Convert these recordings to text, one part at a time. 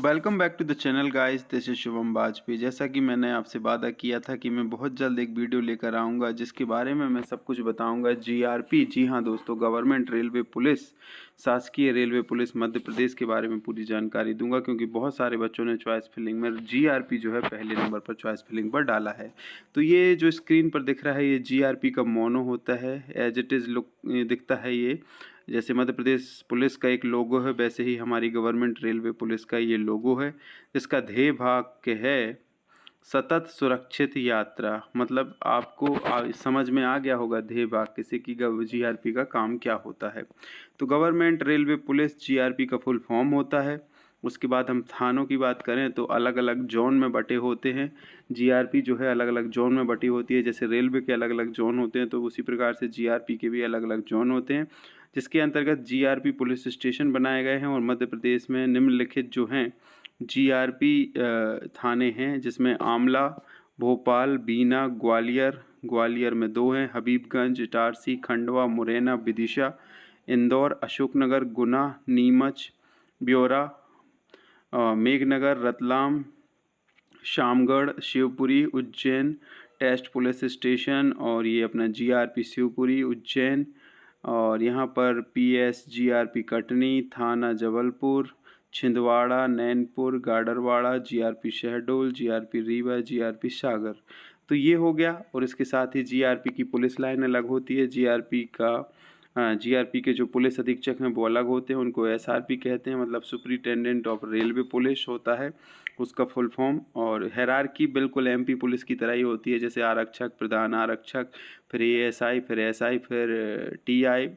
Welcome back to the channel guys, this is Shubham Bajpai. जैसा कि मैंने आपसे वादा किया था कि मैं बहुत जल्द एक वीडियो लेकर आऊँगा जिसके बारे में मैं सब कुछ बताऊँगा। जीआरपी, जी हाँ दोस्तों, गवर्नमेंट रेलवे पुलिस, शासकीय रेलवे पुलिस मध्य प्रदेश के बारे में पूरी जानकारी दूंगा, क्योंकि बहुत सारे बच्चों ने चॉइस फिलिंग में जीआरपी जो है पहले नंबर पर चॉइस फिलिंग पर डाला है। तो ये जो स्क्रीन पर दिख रहा है ये जीआरपी का मोनो होता है, एज इट इज़ लुक दिखता है ये। जैसे मध्य प्रदेश पुलिस का एक लोगो है, वैसे ही हमारी गवर्नमेंट रेलवे पुलिस का ये लोगो है। इसका ध्येय वाक्य है सतत सुरक्षित यात्रा। मतलब आपको समझ में आ गया होगा ध्येय वाक्य से कि जीआरपी का काम क्या होता है। तो गवर्नमेंट रेलवे पुलिस जीआरपी का फुल फॉर्म होता है। उसके बाद हम थानों की बात करें तो अलग अलग जोन में बटे होते हैं। जीआरपी जो है अलग अलग जोन में बटी होती है। जैसे रेलवे के अलग अलग जोन होते हैं तो उसी प्रकार से जीआरपी के भी अलग अलग जोन होते हैं, जिसके अंतर्गत जीआरपी पुलिस स्टेशन बनाए गए हैं। और मध्य प्रदेश में निम्नलिखित जो हैं जीआरपी थाने हैं, जिसमें आमला, भोपाल, बीना, ग्वालियर में 2 हैं, Habibganj, Itarsi, Khandwa, Morena, Vidisha, Indore, Ashoknagar, Guna, Neemuch, Biaora, Meghnagar, Ratlam, Shamgarh, Shivpuri, Ujjain test police station, और ये अपना जीआरपी शिवपुरी, उज्जैन। और यहाँ पर पीएस जीआरपी कटनी, थाना Jabalpur, Chhindwara, Nainpur, Gadarwara, GRP Shahdol, GRP Rewa, GRP Sagar. तो ये हो गया। और इसके साथ ही जीआरपी की पुलिस लाइन अलग होती है। जीआरपी के जो पुलिस अधीक्षक हैं वो अलग होते हैं, उनको एसआरपी कहते हैं, मतलब सुपरिटेंडेंट ऑफ रेलवे पुलिस होता है उसका फुल फॉर्म। और हायरार्की बिल्कुल एमपी पुलिस की तरह ही होती है, जैसे आरक्षक, प्रधान आरक्षक, फिर एएसआई, फिर एसआई, फिर टीआई,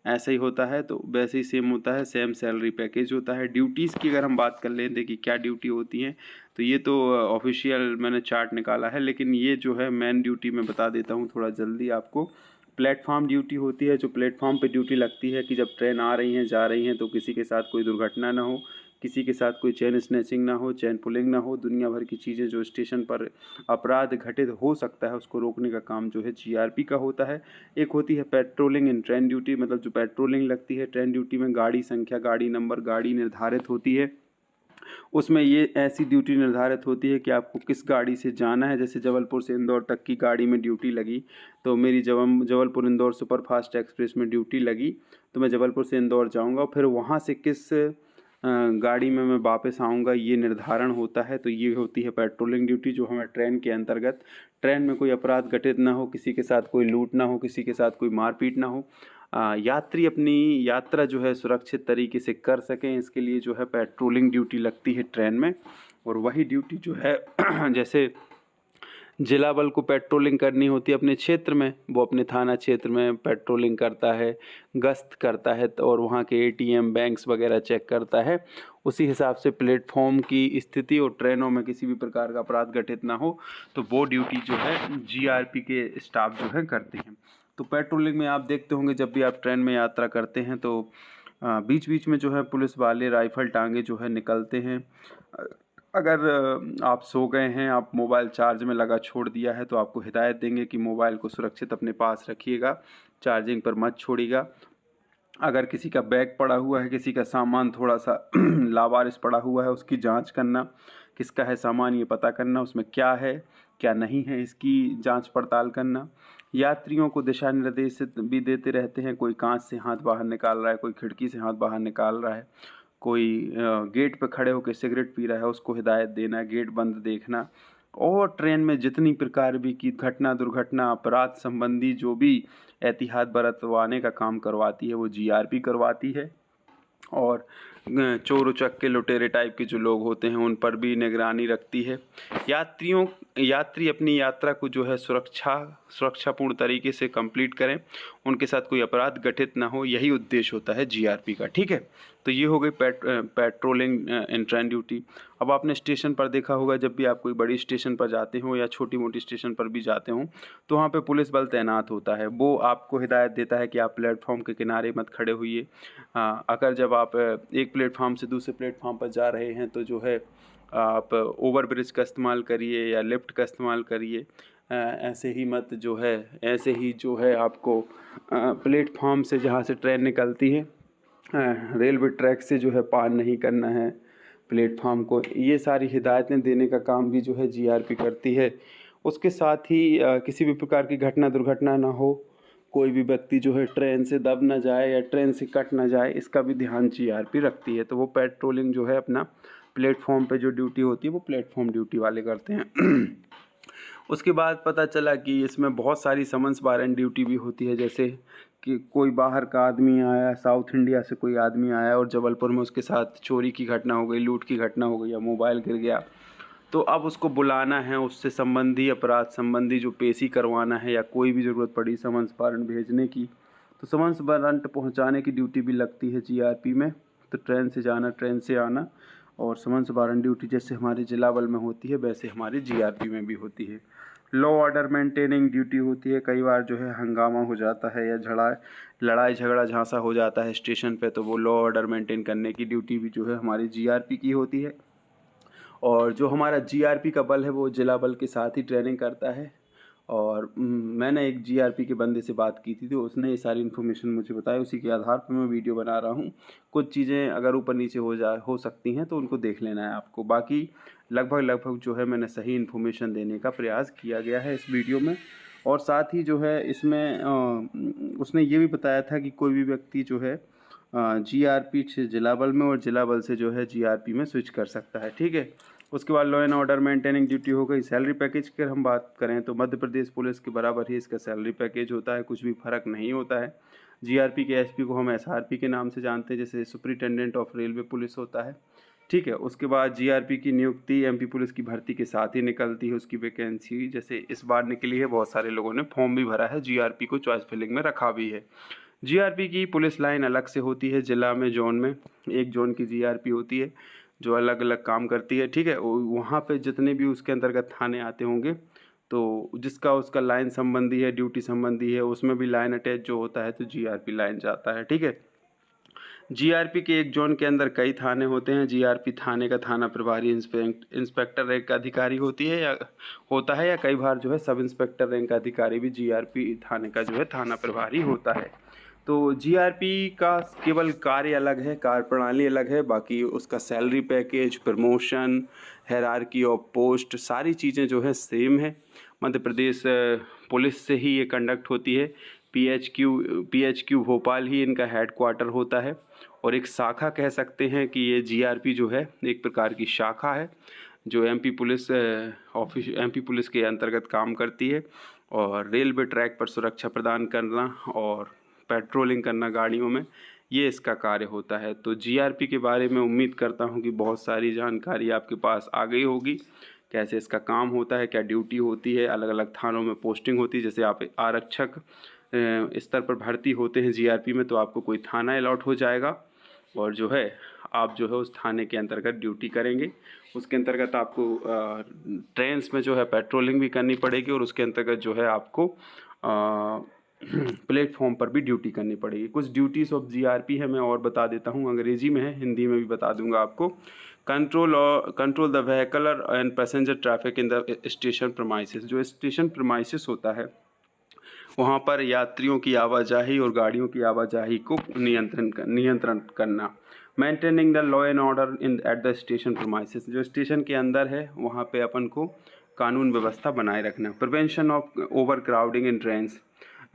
ऐसा ही होता है। तो वैसे ही सेम होता है, सेम सैलरी पैकेज होता है। ड्यूटीज़ की अगर हम बात कर लें कि क्या ड्यूटी होती हैं, तो ये तो ऑफिशियल मैंने चार्ट निकाला है, लेकिन ये जो है मेन ड्यूटी मैं बता देता हूँ थोड़ा जल्दी आपको। प्लेटफॉर्म ड्यूटी होती है, जो प्लेटफॉर्म पे ड्यूटी लगती है कि जब ट्रेन आ रही हैं जा रही हैं तो किसी के साथ कोई दुर्घटना ना हो, किसी के साथ कोई चेन स्नैचिंग ना हो, चेन पुलिंग ना हो, दुनिया भर की चीज़ें जो स्टेशन पर अपराध घटित हो सकता है उसको रोकने का काम जो है जीआरपी का होता है। एक होती है पेट्रोलिंग इन ट्रेन ड्यूटी, मतलब जो पेट्रोलिंग लगती है ट्रेन ड्यूटी में, गाड़ी संख्या, गाड़ी नंबर, गाड़ी निर्धारित होती है। उसमें ये ऐसी ड्यूटी निर्धारित होती है कि आपको किस गाड़ी से जाना है। जैसे जबलपुर से इंदौर तक की गाड़ी में ड्यूटी लगी, तो मेरी जबलपुर इंदौर सुपरफास्ट एक्सप्रेस में ड्यूटी लगी, तो मैं जबलपुर से इंदौर जाऊंगा, फिर वहाँ से किस गाड़ी में मैं वापस आऊँगा ये निर्धारण होता है। तो ये होती है पेट्रोलिंग ड्यूटी, जो हमें ट्रेन के अंतर्गत, ट्रेन में कोई अपराध घटित ना हो, किसी के साथ कोई लूट ना हो, किसी के साथ कोई मारपीट ना हो, यात्री अपनी यात्रा जो है सुरक्षित तरीके से कर सकें, इसके लिए जो है पेट्रोलिंग ड्यूटी लगती है ट्रेन में। और वही ड्यूटी जो है जैसे जिला बल को पेट्रोलिंग करनी होती है अपने क्षेत्र में, वो अपने थाना क्षेत्र में पेट्रोलिंग करता है, गश्त करता है, और वहाँ के एटीएम, बैंक्स वगैरह चेक करता है। उसी हिसाब से प्लेटफॉर्म की स्थिति और ट्रेनों में किसी भी प्रकार का अपराध घटित ना हो, तो वो ड्यूटी जो है जीआरपी के स्टाफ जो है करते हैं। तो पेट्रोलिंग में आप देखते होंगे जब भी आप ट्रेन में यात्रा करते हैं तो बीच बीच में जो है पुलिस वाले राइफल टांगे जो है निकलते हैं। अगर आप सो गए हैं, आप मोबाइल चार्ज में लगा छोड़ दिया है, तो आपको हिदायत देंगे कि मोबाइल को सुरक्षित अपने पास रखिएगा, चार्जिंग पर मत छोड़िएगा। अगर किसी का बैग पड़ा हुआ है, किसी का सामान थोड़ा सा लावारिस पड़ा हुआ है, उसकी जांच करना, किसका है सामान ये पता करना, उसमें क्या है क्या नहीं है इसकी जांच पड़ताल करना। यात्रियों को दिशा निर्देश भी देते रहते हैं, कोई कांच से हाथ बाहर निकाल रहा है, कोई खिड़की से हाथ बाहर निकाल रहा है, कोई गेट पे खड़े होकर सिगरेट पी रहा है, उसको हिदायत देना, गेट बंद देखना। और ट्रेन में जितनी प्रकार भी की घटना, दुर्घटना, अपराध संबंधी जो भी एहतियात बरतवाने का काम करवाती है वो जीआरपी करवाती है। और चोर उचक्के लुटेरे टाइप के जो लोग होते हैं उन पर भी निगरानी रखती है। यात्री अपनी यात्रा को जो है सुरक्षापूर्ण तरीके से कंप्लीट करें, उनके साथ कोई अपराध घटित ना हो, यही उद्देश्य होता है जीआरपी का। ठीक है, तो ये हो गई पेट्रोलिंग इन ट्रेन ड्यूटी। अब आपने स्टेशन पर देखा होगा, जब भी आप कोई बड़ी स्टेशन पर जाते हो या छोटी मोटी स्टेशन पर भी जाते हो, तो वहाँ पे पुलिस बल तैनात होता है। वो आपको हिदायत देता है कि आप प्लेटफॉर्म के किनारे मत खड़े होइए। अगर जब आप एक प्लेटफॉर्म से दूसरे प्लेटफॉर्म पर जा रहे हैं तो जो है आप ओवर ब्रिज का इस्तेमाल करिए या लिफ्ट का इस्तेमाल करिए। ऐसे ही जो है आपको प्लेटफॉर्म से, जहाँ से ट्रेन निकलती है, रेलवे ट्रैक से जो है पार नहीं करना है। प्लेटफॉर्म को। ये सारी हिदायतें देने का काम भी जो है जीआरपी करती है। उसके साथ ही किसी भी प्रकार की घटना दुर्घटना ना हो, कोई भी व्यक्ति जो है ट्रेन से दब ना जाए या ट्रेन से कट ना जाए, इसका भी ध्यान जीआरपी रखती है। तो वो पेट्रोलिंग जो है अपना प्लेटफॉर्म पे जो ड्यूटी होती है वो प्लेटफॉर्म ड्यूटी वाले करते हैं। उसके बाद पता चला कि इसमें बहुत सारी समन्स वारंट ड्यूटी भी होती है, जैसे कि कोई बाहर का आदमी आया, साउथ इंडिया से कोई आदमी आया और जबलपुर में उसके साथ चोरी की घटना हो गई, लूट की घटना हो गई या मोबाइल गिर गया, तो अब उसको बुलाना है, उससे संबंधी अपराध संबंधी जो पेशी करवाना है या कोई भी ज़रूरत पड़ी समन्स वारंट भेजने की, तो समन्स वारंट पहुंचाने की ड्यूटी भी लगती है जीआरपी में। तो ट्रेन से जाना, ट्रेन से आना, और समन्स वारंट ड्यूटी जैसे हमारे जिला बल में होती है वैसे हमारे जीआरपी में भी होती है। लॉ ऑर्डर मेंटेनिंग ड्यूटी होती है। कई बार जो है हंगामा हो जाता है या लड़ाई झगड़ा झांसा हो जाता है स्टेशन पे, तो वो लॉ ऑर्डर मेंटेन करने की ड्यूटी भी जो है हमारी जीआरपी की होती है। और जो हमारा जीआरपी का बल है वो जिला बल के साथ ही ट्रेनिंग करता है। और मैंने एक जीआरपी के बंदे से बात की थी, तो उसने ये सारी इन्फॉर्मेशन मुझे बताई, उसी के आधार पर मैं वीडियो बना रहा हूँ। कुछ चीज़ें अगर ऊपर नीचे हो सकती हैं तो उनको देख लेना है आपको। बाकी लगभग जो है मैंने सही इन्फॉर्मेशन देने का प्रयास किया गया है इस वीडियो में। और साथ ही जो है इसमें उसने ये भी बताया था कि कोई भी व्यक्ति जो है जीआरपी से जिला बल में और जिला बल से जो है जीआरपी में स्विच कर सकता है, ठीक है। उसके बाद law and order maintaining duty हो गई। सैलरी पैकेज की अगर हम बात करें तो मध्य प्रदेश पुलिस के बराबर ही इसका सैलरी पैकेज होता है, कुछ भी फ़र्क नहीं होता है। जीआरपी के एसपी को हम एसआरपी के नाम से जानते हैं, जैसे सुपरिटेंडेंट ऑफ रेलवे पुलिस होता है, ठीक है। उसके बाद जीआरपी की नियुक्ति एमपी पुलिस की भर्ती के साथ ही निकलती है, उसकी वैकेंसी जैसे इस बार निकली है, बहुत सारे लोगों ने फॉर्म भी भरा है, जीआरपी को चॉइस फिलिंग में रखा भी है। जीआरपी की पुलिस लाइन अलग से होती है, जिला में जोन में एक जोन की जीआरपी होती है जो अलग अलग काम करती है, ठीक है। वहाँ पे जितने भी उसके अंतर्गत थाने आते होंगे, तो जिसका उसका लाइन संबंधी है, ड्यूटी संबंधी है, उसमें भी लाइन अटैच जो होता है तो जीआरपी लाइन जाता है, ठीक है। जीआरपी के एक जोन के अंदर कई थाने होते हैं। जीआरपी थाने का थाना प्रभारी इंस्पेक्टर रैंक का अधिकारी होता है या कई बार जो है सब इंस्पेक्टर रैंक का अधिकारी भी जीआरपी थाने का जो है थाना प्रभारी होता है। तो जीआरपी का केवल कार्य अलग है, कार्य प्रणाली अलग है, बाकी उसका salary package, promotion, hierarchy of post, सारी चीज़ें जो है सेम है। मध्य प्रदेश पुलिस से ही ये कंडक्ट होती है। पीएचक्यू भोपाल ही इनका हेड क्वार्टर होता है, और एक शाखा कह सकते हैं कि ये जीआरपी जो है एक प्रकार की शाखा है जो एमपी पुलिस के अंतर्गत काम करती है। और रेलवे ट्रैक पर सुरक्षा प्रदान करना और पेट्रोलिंग करना गाड़ियों में, ये इसका कार्य होता है। तो जीआरपी के बारे में उम्मीद करता हूँ कि बहुत सारी जानकारी आपके पास आ गई होगी, कैसे इसका काम होता है, क्या ड्यूटी होती है, अलग अलग थानों में पोस्टिंग होती है। जैसे आप आरक्षक स्तर पर भर्ती होते हैं जीआरपी में, तो आपको कोई थाना अलॉट हो जाएगा और जो है आप जो है उस थाने के अंतर्गत ड्यूटी करेंगे। उसके अंतर्गत आपको ट्रेन्स में जो है पेट्रोलिंग भी करनी पड़ेगी, और उसके अंतर्गत जो है आपको प्लेटफॉर्म पर भी ड्यूटी करनी पड़ेगी। कुछ ड्यूटीज़ ऑफ जीआरपी है, मैं और बता देता हूँ, अंग्रेजी में है, हिंदी में भी बता दूंगा आपको। Control the vehicular and passenger traffic in the station premises. जो स्टेशन प्रमाइसिस होता है वहाँ पर यात्रियों की आवाजाही और गाड़ियों की आवाजाही को नियंत्रण करना। Maintaining the law and order in at the station premises. जो स्टेशन के अंदर है वहाँ पे अपन को कानून व्यवस्था बनाए रखना। Prevention of over crowding in trains,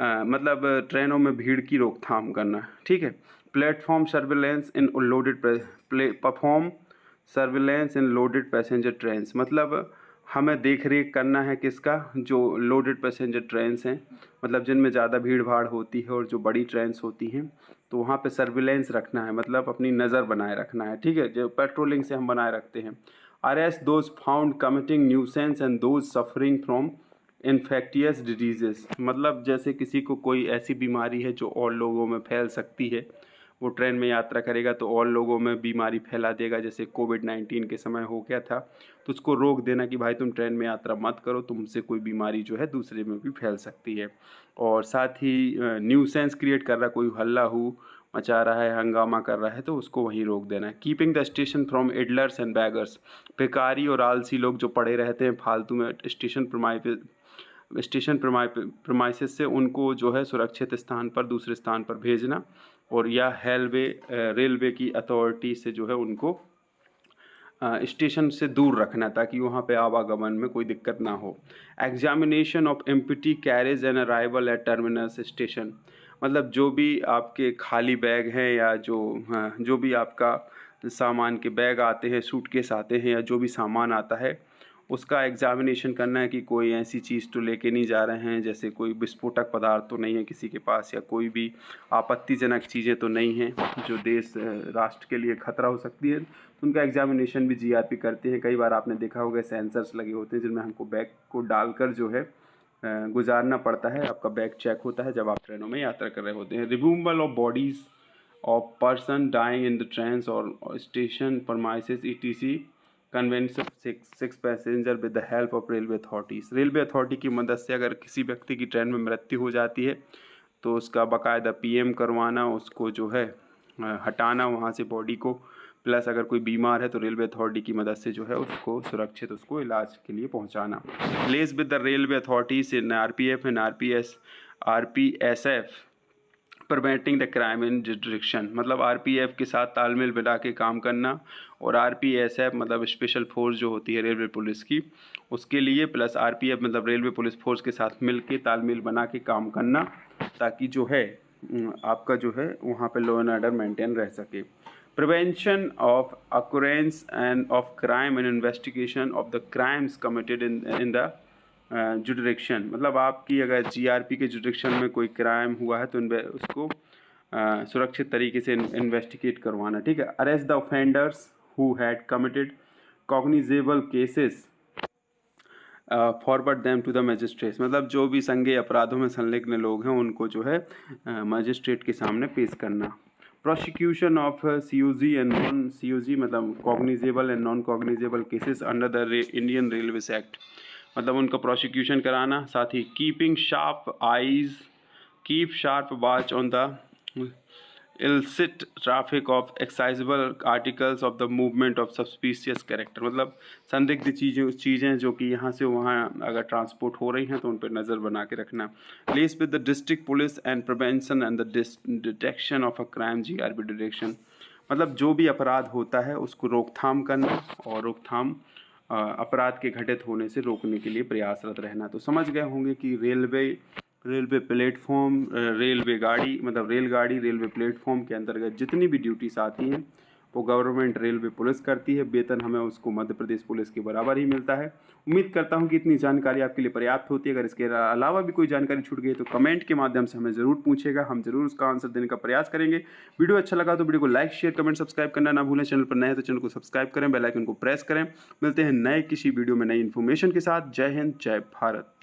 मतलब ट्रेनों में भीड़ की रोकथाम करना, ठीक है। प्लेटफॉर्म सर्विलेंस इन लोडेड परफॉर्म सर्विलेंस इन लोडेड पैसेंजर ट्रेन्स, मतलब हमें देख रेख करना है किसका, जो लोडेड पैसेंजर ट्रेन्स हैं, मतलब जिनमें ज़्यादा भीड़ भाड़ होती है और जो बड़ी ट्रेन्स होती हैं, तो वहाँ पे सर्विलेंस रखना है, मतलब अपनी नज़र बनाए रखना है, ठीक है। जो पेट्रोलिंग से हम बनाए रखते हैं। Arrest those found committing nuisance and those suffering from infectious diseases, मतलब जैसे किसी को कोई ऐसी बीमारी है जो और लोगों में फैल सकती है, वो ट्रेन में यात्रा करेगा तो और लोगों में बीमारी फैला देगा, जैसे कोविड-19 के समय हो गया था, तो उसको रोक देना कि भाई तुम ट्रेन में यात्रा मत करो, तुमसे कोई बीमारी जो है दूसरे में भी फैल सकती है। और साथ ही न्यूसेंस क्रिएट कर रहा, कोई हल्ला हो मचा रहा है, हंगामा कर रहा है, तो उसको वहीं रोक देना है। Keeping the station from idlers and beggars, भिखारी और आलसी लोग जो पड़े रहते हैं फालतू में स्टेशन प्रमाइसिस से, उनको जो है सुरक्षित स्थान पर, दूसरे स्थान पर भेजना, और या रेलवे की अथॉरिटी से जो है उनको स्टेशन से दूर रखना ताकि वहाँ पे आवागमन में कोई दिक्कत ना हो। Examination of empty carriage and arrival at terminus station, मतलब जो भी आपके खाली बैग हैं या जो भी आपका सामान के बैग आते हैं, सूटकेस आते हैं या जो भी सामान आता है उसका एग्जामिनेशन करना है कि कोई ऐसी चीज़ तो लेके नहीं जा रहे हैं, जैसे कोई विस्फोटक पदार्थ तो नहीं है किसी के पास, या कोई भी आपत्तिजनक चीज़ें तो नहीं हैं जो देश राष्ट्र के लिए खतरा हो सकती है। तो उनका एग्जामिनेशन भी जीआरपी करते हैं। कई बार आपने देखा होगा सेंसर्स लगे होते हैं जिनमें हमको बैग को डालकर जो है गुजारना पड़ता है। आपका बैग चेक होता है जब आप ट्रेनों में यात्रा कर रहे होते हैं। Removal of bodies of person dying in the trains और station premises ETC conveyance sick passenger with the help of railway authorities. Railway authority की मदद से अगर किसी व्यक्ति की ट्रेन में मृत्यु हो जाती है तो उसका बाकायदा PM करवाना, उसको जो है हटाना वहाँ से बॉडी को, प्लस अगर कोई बीमार है तो रेलवे अथॉरिटी की मदद से जो है उसको सुरक्षित उसको इलाज के लिए पहुँचाना। Less with the railway authorities in RPF and RPSF preventing the crime in detection, मतलब RPF के साथ तालमेल बिठा के काम करना, और RPSF मतलब स्पेशल फोर्स जो होती है रेलवे पुलिस की उसके लिए, प्लस RPF मतलब रेलवे पुलिस फोर्स के साथ मिल के तालमेल बना के काम करना ताकि जो है आपका जो है वहाँ पे लॉ एंड ऑर्डर मेंटेन रह सके। Prevention of occurrences end of crime and investigation of the crimes committed in the जुडिक्शन, मतलब आपकी अगर GRP के जुडिक्शन में कोई क्राइम हुआ है तो उसको सुरक्षित तरीके से इन्वेस्टिगेट करवाना। ठीक है। Arrest the offenders who had committed cognizable cases forward them to the magistrates, मतलब जो भी संज्ञेय अपराधों में संलिग्न लोग हैं उनको जो है मजिस्ट्रेट के सामने पेश करना। Prosecution of COG and non COG मतलब cognizable and non cognizable cases under the Indian Railways Act, मतलब उनका प्रोसिक्यूशन कराना। साथ ही keeping sharp eyes, keep sharp watch on the illicit traffic of accessible articles of the movement of suspicious character, मतलब संदिग्ध चीज़ें जो कि यहाँ से वहाँ अगर ट्रांसपोर्ट हो रही हैं तो उन पर नज़र बना के रखना। Less with the district police and prevention and the detection of a crime GRP detection, मतलब जो भी अपराध होता है उसको रोकथाम करना और रोकथाम अपराध के घटित होने से रोकने के लिए प्रयासरत रहना। तो समझ गए होंगे कि रेलवे प्लेटफॉर्म, रेलवे गाड़ी मतलब रेलगाड़ी, रेलवे प्लेटफॉर्म के अंतर्गत जितनी भी ड्यूटीज आती हैं वो गवर्नमेंट रेलवे पुलिस करती है। वेतन हमें उसको मध्य प्रदेश पुलिस के बराबर ही मिलता है। उम्मीद करता हूं कि इतनी जानकारी आपके लिए पर्याप्त होती है। अगर इसके अलावा भी कोई जानकारी छूट गई तो कमेंट के माध्यम से हमें ज़रूर पूछेगा, हम ज़रूर उसका आंसर देने का प्रयास करेंगे। वीडियो अच्छा लगा तो वीडियो को लाइक, शेयर, कमेंट, सब्सक्राइब करना ना भूलें। चैनल पर नए हैं तो चैनल को सब्सक्राइब करें, बेल आइकन को प्रेस करें। मिलते हैं नए किसी वीडियो में नई इन्फॉर्मेशन के साथ। जय हिंद, जय भारत।